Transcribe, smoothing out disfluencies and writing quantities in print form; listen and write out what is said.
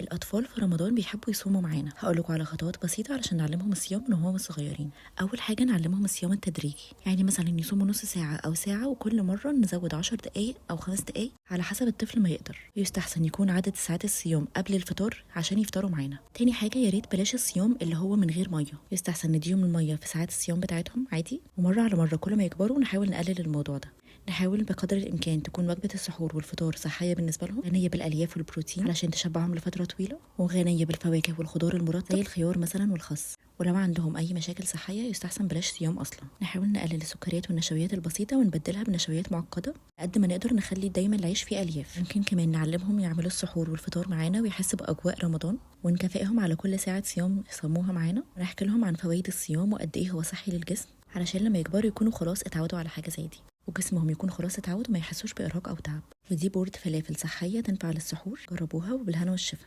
الأطفال في رمضان بيحبوا يصوموا معانا. هقول لكم على خطوات بسيطة علشان نعلمهم الصيام من وهم صغيرين. أول حاجة نعلمهم الصيام التدريجي، يعني مثلا يصوموا نص ساعة أو ساعة، وكل مرة نزود 10 دقايق أو 5 دقايق على حسب الطفل ما يقدر. يستحسن يكون عدد ساعات الصيام قبل الفطار عشان يفطروا معانا. تاني حاجة، يا ريت بلاش الصيام اللي هو من غير مية. يستحسن نديهم المية في ساعات الصيام بتاعتهم عادي، ومرة على مرة كل ما يكبروا نحاول نقلل الموضوع ده. نحاول بقدر الامكان تكون وجبه السحور والفطار صحيه بالنسبه لهم، غنيه بالالياف والبروتين علشان تشبعهم لفتره طويله، وغنيه بالفواكه والخضار المرطب زي الخيار مثلا والخس. ولو عندهم اي مشاكل صحيه يستحسن بلاش صيام اصلا. نحاول نقلل السكريات والنشويات البسيطه ونبدلها بنشويات معقده. قد ما نقدر نخلي دايما العيش فيه الياف. ممكن كمان نعلمهم يعملوا السحور والفطار معانا ويحسوا باجواء رمضان، ونكافئهم على كل ساعه صيام يصوموها معانا، ونحكي لهم عن فوائد الصيام وقد ايه هو صحي للجسم، علشان لما يكبروا يكونوا خلاص اتعودوا على حاجه زي دي، وجسمهم يكون خلاص اتعود وما يحسوش بإرهاق أو تعب. ودي بورد فلافل صحية تنفع للسحور، جربوها وبالهنا والشفا.